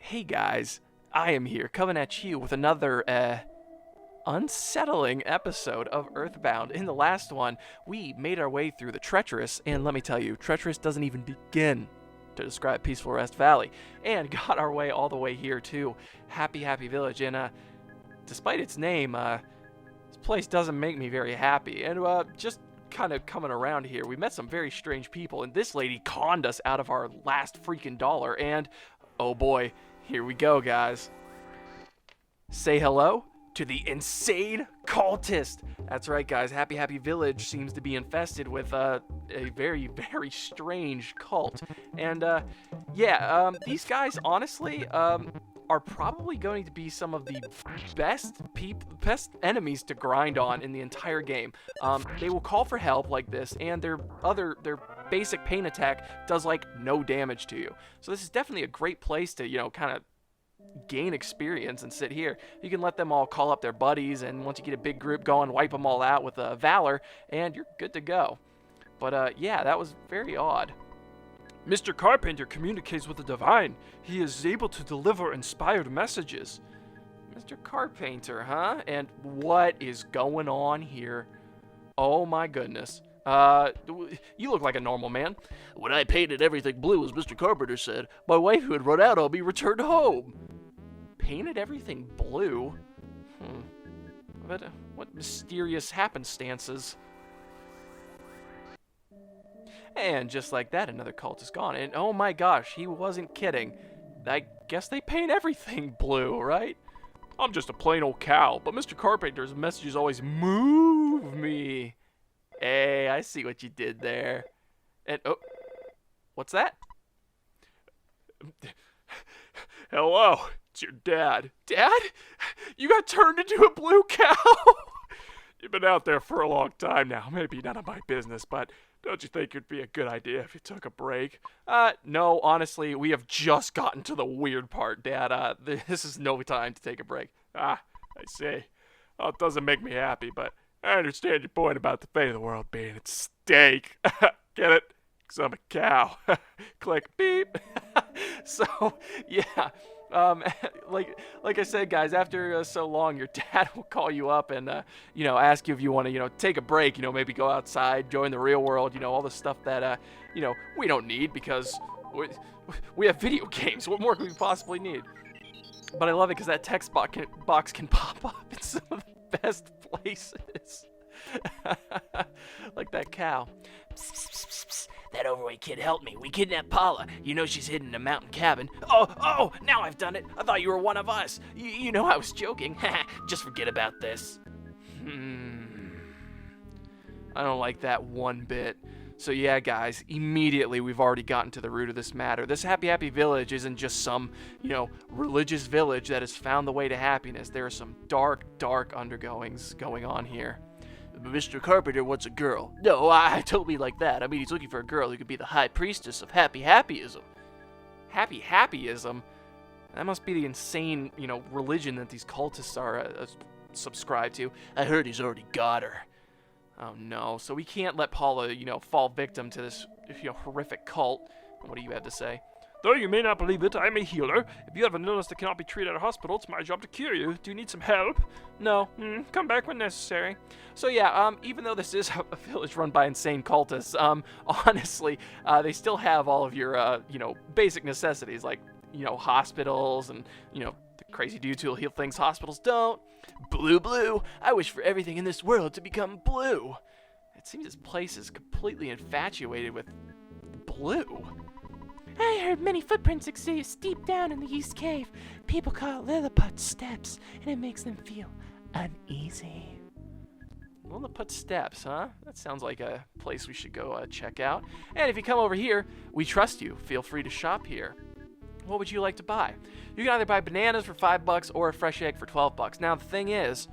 Hey guys, I am here coming at you with another, unsettling episode of Earthbound. In the last one, we made our way through the treacherous, and let me tell you, treacherous doesn't even begin to describe Peaceful Rest Valley, and got our way all the way here to Happy Happy Village, and, despite its name, this place doesn't make me very happy, and, just kind of coming around here, we met some very strange people, and this lady conned us out of our last freaking dollar, and, oh boy, here we go, guys. Say hello to the insane cultist. That's right, guys. Happy Happy Village seems to be infested with a very, very strange cult. And, these guys, honestly, are probably going to be some of the best enemies to grind on in the entire game. They will call for help like this, and their basic pain attack does like no damage to you. So this is definitely a great place to, kind of gain experience and sit here. You can let them all call up their buddies, and once you get a big group going, wipe them all out with Valor, and you're good to go. But that was very odd. Mr. Carpainter communicates with the divine. He is able to deliver inspired messages. Mr. Carpainter, huh? And what is going on here? Oh my goodness. You look like a normal man. When I painted everything blue, as Mr. Carpenter said, my wife who had run out on me returned home. Painted everything blue? What mysterious happenstances? And just like that, another cult is gone. And oh my gosh, he wasn't kidding. I guess they paint everything blue, right? I'm just a plain old cow, but Mr. Carpainter's messages always move me. Hey, I see what you did there. And, oh, what's that? Hello, it's your dad. Dad? You got turned into a blue cow? You've been out there for a long time now. Maybe none of my business, but don't you think it'd be a good idea if you took a break? No, honestly, we have just gotten to the weird part, Dad. This is no time to take a break. I see. Well, it doesn't make me happy, but I understand your point about the fate of the world being at stake. Get it? Because I'm a cow. Click, beep. So, yeah. Like I said, guys, after so long, your dad will call you up and, ask you if you want to, take a break, maybe go outside, join the real world, all the stuff that, we don't need because we have video games. What more could we possibly need? But I love it because that text box can pop up in some of the best places. Like that cow. Psst, psst, psst, psst. That overweight kid helped me. We kidnapped Paula. You know she's hidden in a mountain cabin. Oh, now I've done it. I thought you were one of us. You know I was joking. Just forget about this. I don't like that one bit. So yeah, guys, immediately we've already gotten to the root of this matter. This Happy Happy Village isn't just some, religious village that has found the way to happiness. There are some dark, dark undergoings going on here. Mr. Carpenter wants a girl. No, I don't mean like that. I mean he's looking for a girl who could be the high priestess of Happy Happyism. Happy Happyism? That must be the insane, religion that these cultists are subscribed to. I heard he's already got her. Oh no, so we can't let Paula, fall victim to this, horrific cult. What do you have to say? Though you may not believe it, I'm a healer. If you have an illness that cannot be treated at a hospital, it's my job to cure you. Do you need some help? No. Come back when necessary. So yeah, even though this is a village run by insane cultists, honestly, they still have all of your, basic necessities, like, hospitals and, the crazy dudes who'll heal things hospitals don't. Blue. I wish for everything in this world to become blue. It seems this place is completely infatuated with blue. I heard many footprints exist deep down in the East Cave. People call it Lilliput Steps, and it makes them feel uneasy. Lilliput Steps, huh? That sounds like a place we should go check out. And if you come over here, we trust you. Feel free to shop here. What would you like to buy? You can either buy bananas for $5 or a fresh egg for $12. Now, the thing is,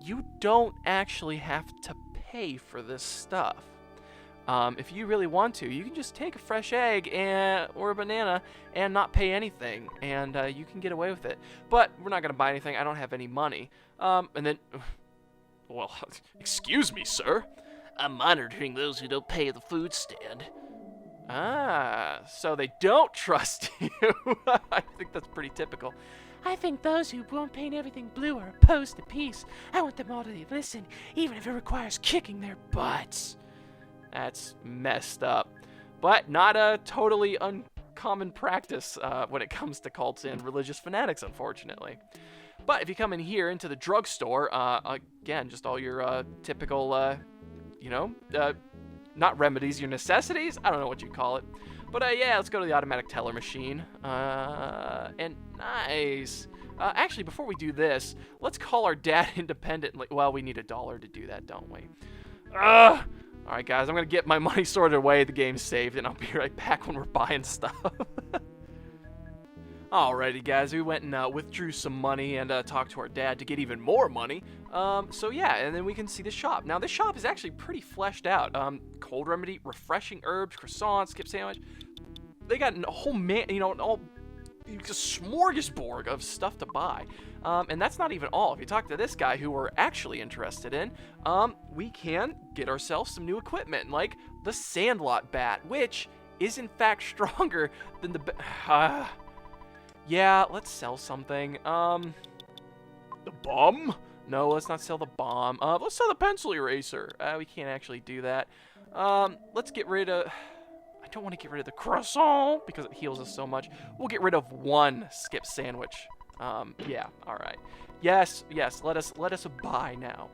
you don't actually have to pay for this stuff. If you really want to, you can just take a fresh egg or a banana and not pay anything, and you can get away with it. But we're not going to buy anything. I don't have any money. And then, well, excuse me, sir. I'm monitoring those who don't pay at the food stand. Ah, so they don't trust you. I think that's pretty typical. I think those who won't paint everything blue are opposed to peace. I want them all to listen, even if it requires kicking their butts. That's messed up. But not a totally uncommon practice when it comes to cults and religious fanatics, unfortunately. But if you come in here into the drugstore, again, just all your typical, not remedies, your necessities? I don't know what you call it. But yeah, let's go to the automatic teller machine. And nice. Actually, before we do this, let's call our dad independently. Well, we need $1 to do that, don't we? Alright, guys, I'm going to get my money sorted away. The game's saved, and I'll be right back when we're buying stuff. Alrighty, guys, we went and withdrew some money and talked to our dad to get even more money. So yeah, and then we can see the shop. Now, this shop is actually pretty fleshed out. Cold remedy, refreshing herbs, croissants, skip sandwich. They got a whole a smorgasbord of stuff to buy. And that's not even all. If you talk to this guy who we're actually interested in, we can get ourselves some new equipment, like the Sandlot bat, which is in fact stronger than the... Yeah, let's sell something. The bomb? No, let's not sell the bomb. Let's sell the pencil eraser. We can't actually do that. Let's get rid of... I don't want to get rid of the croissant because it heals us so much. We'll get rid of one skip sandwich. Yeah, alright. Yes, let us buy now.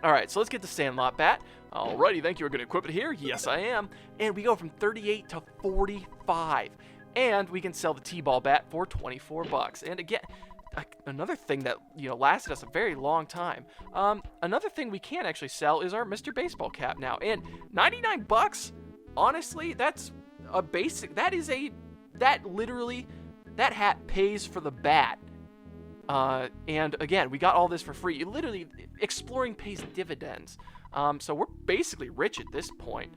Alright, so let's get the Sandlot bat. Alrighty, thank you. We're going to equip it here. Yes, I am. And we go from 38 to 45. And we can sell the T-ball bat for 24 bucks. And again, another thing that, lasted us a very long time. Another thing we can actually sell is our Mr. Baseball cap now. And 99 bucks, honestly, that's a basic, that hat pays for the bat. And again, we got all this for free. Literally, exploring pays dividends. So we're basically rich at this point.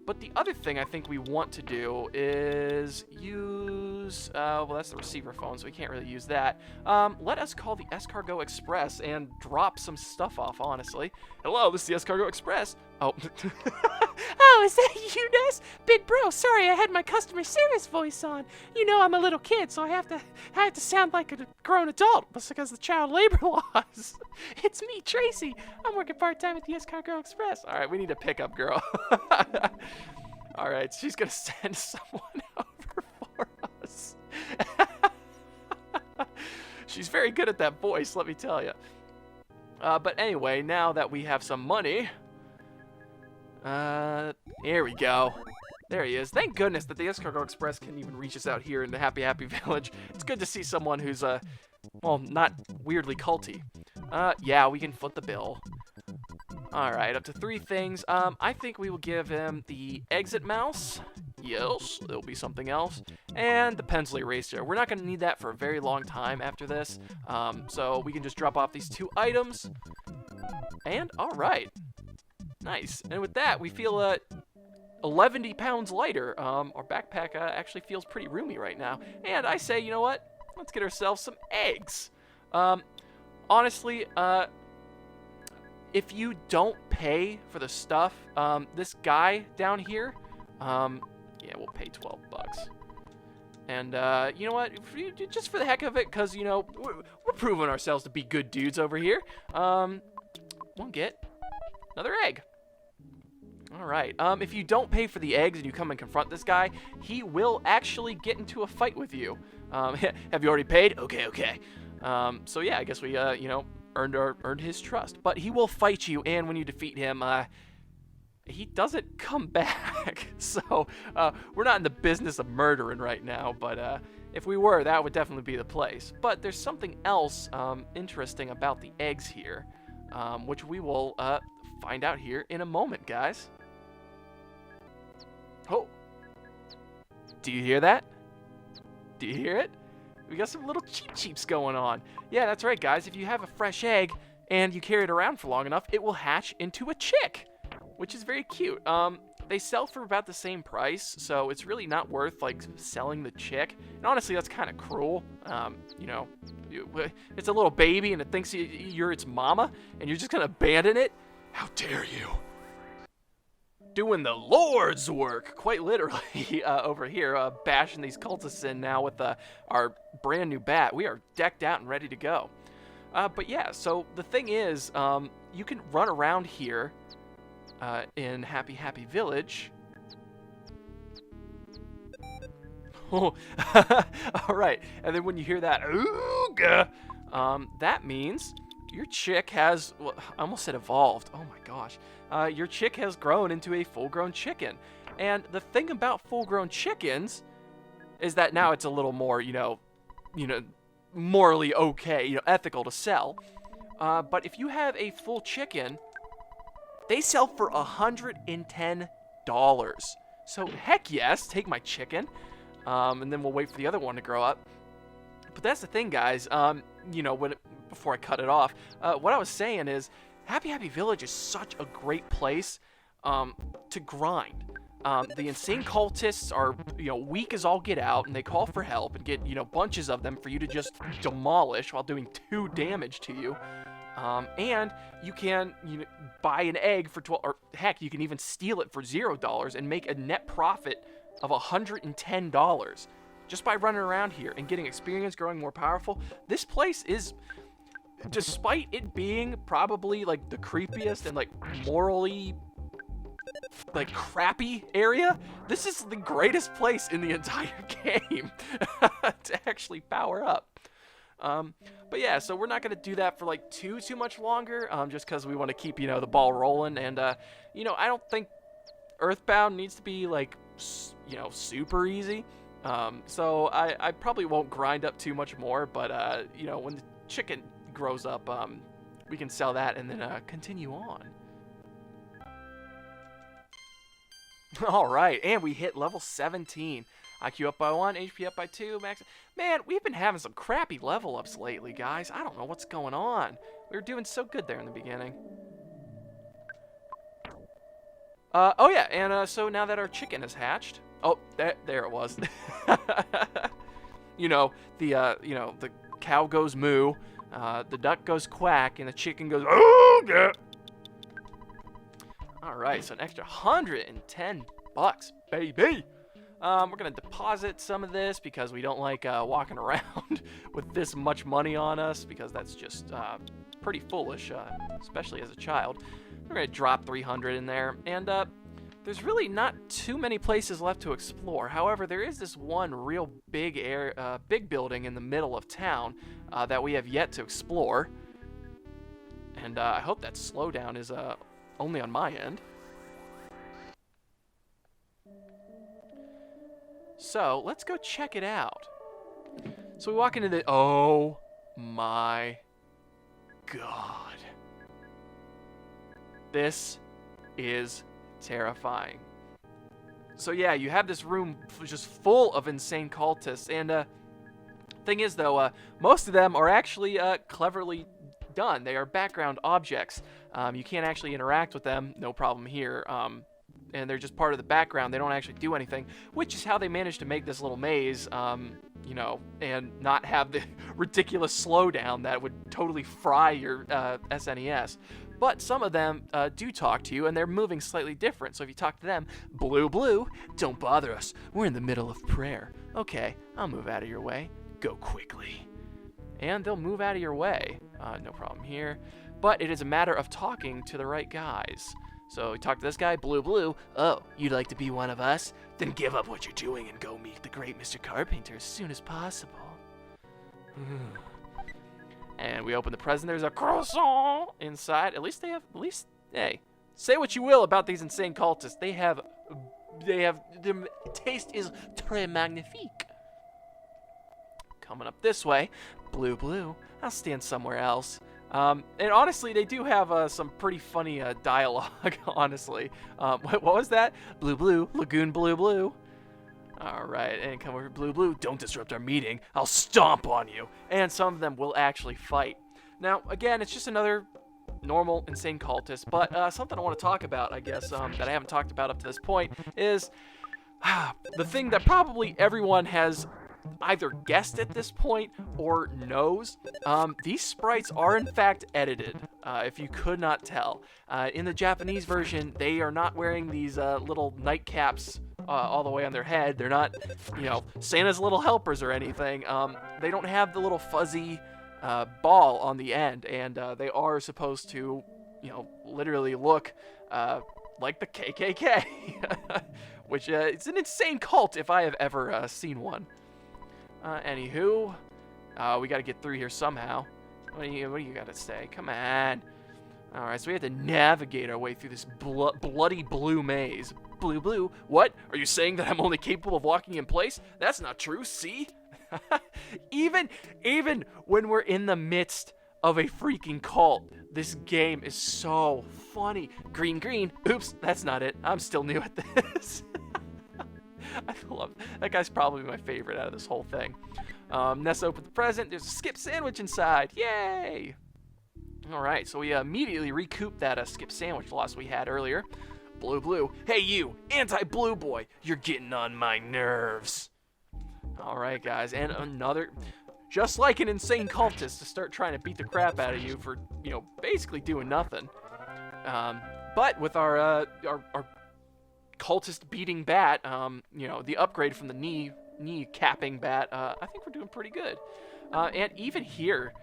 But the other thing I think we want to do is use, well, that's the receiver phone, so we can't really use that. Let us call the Escargot Express and drop some stuff off, honestly. Hello, this is the Escargot Express. Oh. Oh, is that you, Ness? Big bro, sorry, I had my customer service voice on. You know I'm a little kid, so I have to sound like a grown adult. That's because of the child labor laws. It's me, Tracy. I'm working part-time at the Escargot Express. All right, we need a pickup girl. All right, she's going to send someone over for us. She's very good at that voice, let me tell you. But anyway, now that we have some money... here we go. There he is. Thank goodness that the Escargot Express can even reach us out here in the Happy Happy Village. It's good to see someone who's, well, not weirdly culty. Yeah, we can foot the bill. Alright, up to 3 things. I think we will give him the exit mouse. Yes, there'll be something else. And the pencil eraser. We're not going to need that for a very long time after this. So we can just drop off these 2 items. And, alright. Nice. And with that, we feel 11 pounds lighter. Our backpack actually feels pretty roomy right now. And I say, you know what? Let's get ourselves some eggs. Honestly, if you don't pay for the stuff, this guy down here, yeah, we'll pay 12 bucks. And, you know what? Just for the heck of it, because, we're proving ourselves to be good dudes over here. We'll get another egg. Alright, if you don't pay for the eggs and you come and confront this guy, he will actually get into a fight with you. Have you already paid? Okay. So yeah, I guess we, earned his trust. But he will fight you, and when you defeat him, he doesn't come back. So, we're not in the business of murdering right now, but if we were, that would definitely be the place. But there's something else interesting about the eggs here, which we will find out here in a moment, guys. Oh, do you hear that? Do you hear it? We got some little cheeps going on. Yeah, that's right, guys. If you have a fresh egg and you carry it around for long enough, it will hatch into a chick, which is very cute. They sell for about the same price, so it's really not worth, selling the chick. And honestly, that's kind of cruel. It's a little baby and it thinks you're its mama, and you're just going to abandon it? How dare you? doing the Lord's work, quite literally, over here, bashing these cultists in now with our brand new bat. We are decked out and ready to go. But yeah, so the thing is, you can run around here in Happy Village. Oh, all right. And then when you hear that, ooga, that means your chick has, well, I almost said evolved. Oh my gosh. Your chick has grown into a full-grown chicken. And the thing about full-grown chickens is that now it's a little more, morally okay, ethical to sell. But if you have a full chicken, they sell for $110. So heck yes, take my chicken. And then we'll wait for the other one to grow up. But that's the thing, guys. Before I cut it off, what I was saying is Happy Village is such a great place to grind. The insane cultists are, weak as all get out, and they call for help and get, bunches of them for you to just demolish while doing 2 damage to you. And you can buy an egg for 12, or heck, you can even steal it for $0 and make a net profit of $110 just by running around here and getting experience, growing more powerful. This place is, despite it being probably like the creepiest and like morally like crappy area, this is the greatest place in the entire game to actually power up. But yeah, so we're not going to do that for like too much longer, just because we want to keep, the ball rolling. And, I don't think Earthbound needs to be like, super easy. So I probably won't grind up too much more, but, when the chicken grows up, we can sell that and then, continue on. All right, and we hit level 17. IQ up by 1, HP up by 2, max. Man, we've been having some crappy level ups lately, guys. I don't know what's going on. We were doing so good there in the beginning. Oh yeah, and so now that our chicken is hatched, oh, there it was. The cow goes moo, the duck goes quack, and the chicken goes ooga. All right, so an extra $110, baby. We're gonna deposit some of this because we don't like walking around with this much money on us, because that's just pretty foolish, especially as a child. We're gonna drop 300 in there, and there's really not too many places left to explore. However, there is this one real big big building in the middle of town that we have yet to explore, and I hope that slowdown is only on my end. So let's go check it out. So we walk into the, oh my god. This is terrifying. So yeah, you have this room just full of insane cultists, and thing is though, most of them are actually cleverly done. They are background objects. You can't actually interact with them, no problem here. And they're just part of the background. They don't actually do anything, which is how they managed to make this little maze, and not have the ridiculous slowdown that would totally fry your SNES. But some of them do talk to you, and they're moving slightly different. So if you talk to them, blue, don't bother us. We're in the middle of prayer. Okay, I'll move out of your way. Go quickly. And they'll move out of your way. No problem here. But it is a matter of talking to the right guys. So we talk to this guy, blue. Oh, you'd like to be one of us? Then give up what you're doing and go meet the great Mr. Carpainter as soon as possible. And we open the present. There's a croissant inside. At least, hey, say what you will about these insane cultists. Their taste is très magnifique. Coming up this way, blue. I'll stand somewhere else. And honestly, they do have some pretty funny dialogue, honestly. What was that? Blue, Lagoon Blue. All right, and come over, blue. Don't disrupt our meeting. I'll stomp on you. And some of them will actually fight. Now, again, it's just another normal insane cultist. But something I want to talk about, I guess, that I haven't talked about up to this point is the thing that probably everyone has either guessed at this point or knows, these sprites are in fact edited, if you could not tell. In the Japanese version, they are not wearing these little nightcaps all the way on their head. They're not, Santa's little helpers or anything. They don't have the little fuzzy ball on the end, and they are supposed to, literally look like the KKK, which it's an insane cult if I have ever seen one. Anywho, we got to get through here somehow. What do you got to say? Come on. All right, so we have to navigate our way through this bloody blue maze. Blue? What? Are you saying that I'm only capable of walking in place? That's not true. See? even when we're in the midst of a freaking cult, this game is so funny. Green. Oops, that's not it. I'm still new at this. I love that guy's probably my favorite out of this whole thing. Ness opened the present. There's a skip sandwich inside. Yay! All right, so we immediately recouped that skip sandwich loss we had earlier. Blue. Hey, you, anti-blue boy. You're getting on my nerves. All right, guys, and another, just like an insane cultist to start trying to beat the crap out of you for, basically doing nothing. But with our cultist beating bat, the upgrade from the knee capping bat, I think we're doing pretty good. And even here,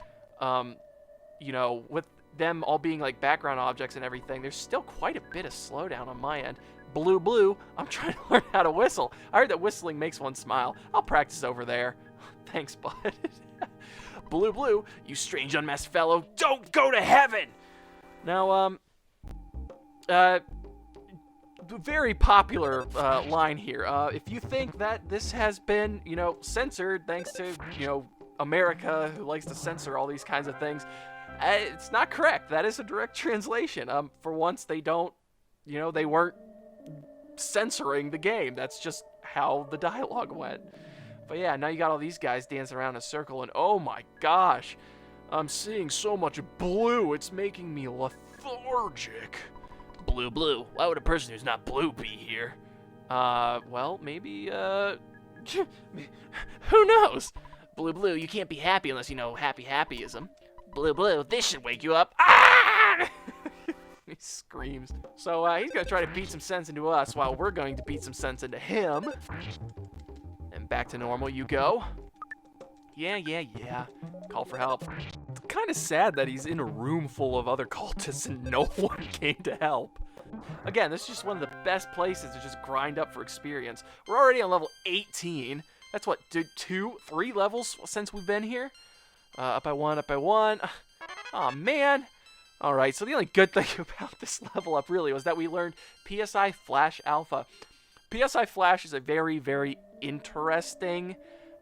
with them all being like background objects and everything, there's still quite a bit of slowdown on my end. Blue, I'm trying to learn how to whistle. I heard that whistling makes one smile. I'll practice over there. Thanks, bud. Blue, you strange unmasked fellow, don't go to heaven! Now, very popular line here. If you think that this has been, censored thanks to, America, who likes to censor all these kinds of things, it's not correct. That is a direct translation. For once, they don't, they weren't censoring the game. That's just how the dialogue went. But yeah, now you got all these guys dancing around in a circle, and oh my gosh, I'm seeing so much blue. It's making me lethargic. Blue. Why would a person who's not blue be here? Well, maybe, who knows? Blue, you can't be happy unless you know Happy Happyism. Blue, this should wake you up. Ah! He screams. So, he's gonna try to beat some sense into us while we're going to beat some sense into him. And back to normal you go. Yeah. Call for help. It's kind of sad that he's in a room full of other cultists and no one came to help. Again, this is just one of the best places to just grind up for experience. We're already on level 18. That's what, 3 levels since we've been here? Up by one. Aw, man. All right, so the only good thing about this level up really was that we learned PSI Flash Alpha. PSI Flash is a very, very interesting,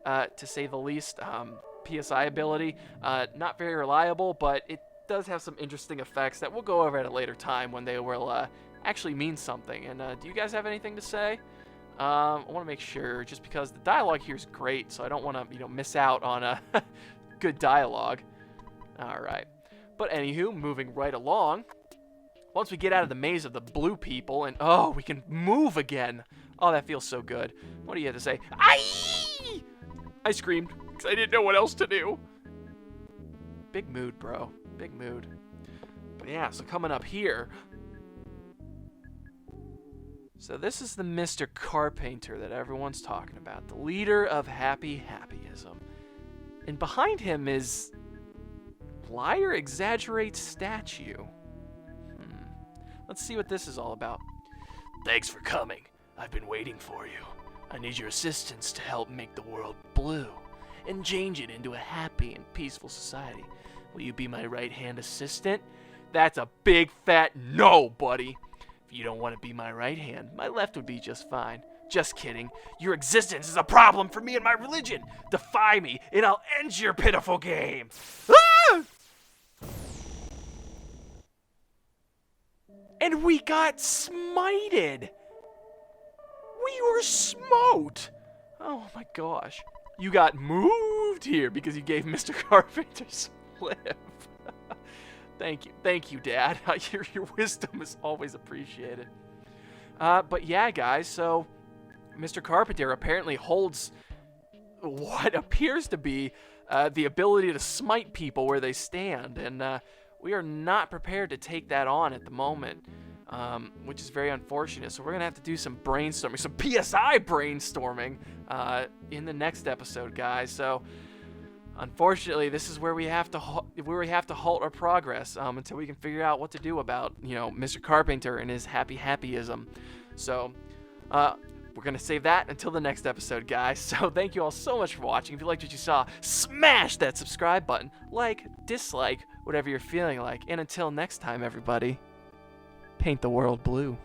to say the least, PSI ability. Not very reliable, but it does have some interesting effects that we'll go over at a later time when they will actually mean something. And do you guys have anything to say? I want to make sure, just because the dialogue here is great, so I don't want to, miss out on a good dialogue. All right. But anywho, moving right along. Once we get out of the maze of the blue people, and oh, we can move again. Oh, that feels so good. What do you have to say? Aye! I screamed because I didn't know what else to do. Big mood, bro. Big mood. But yeah, so coming up here. So this is the Mr. Carpainter that everyone's talking about. The leader of Happy Happyism. And behind him is Liar Exaggerates statue. Let's see what this is all about. Thanks for coming. I've been waiting for you. I need your assistance to help make the world blue and change it into a happy and peaceful society. Will you be my right-hand assistant? That's a big fat no, buddy. If you don't want to be my right hand, my left would be just fine. Just kidding. Your existence is a problem for me and my religion. Defy me, and I'll end your pitiful game. Ah! And we got smited. We were smote. Oh my gosh. You got moved here because you gave Mr. Carpainter slip. Thank you, Dad. Your wisdom is always appreciated. But yeah, guys, so Mr. Carpenter apparently holds what appears to be the ability to smite people where they stand, and we are not prepared to take that on at the moment, which is very unfortunate. So we're gonna have to do some brainstorming, some PSI brainstorming in the next episode, guys. So unfortunately, this is where we have to halt our progress until we can figure out what to do about Mr. Carpainter and his Happy Happyism. So we're going to save that until the next episode, guys. So thank you all so much for watching. If you liked what you saw, smash that subscribe button. Like, dislike, whatever you're feeling like. And until next time, everybody, paint the world blue.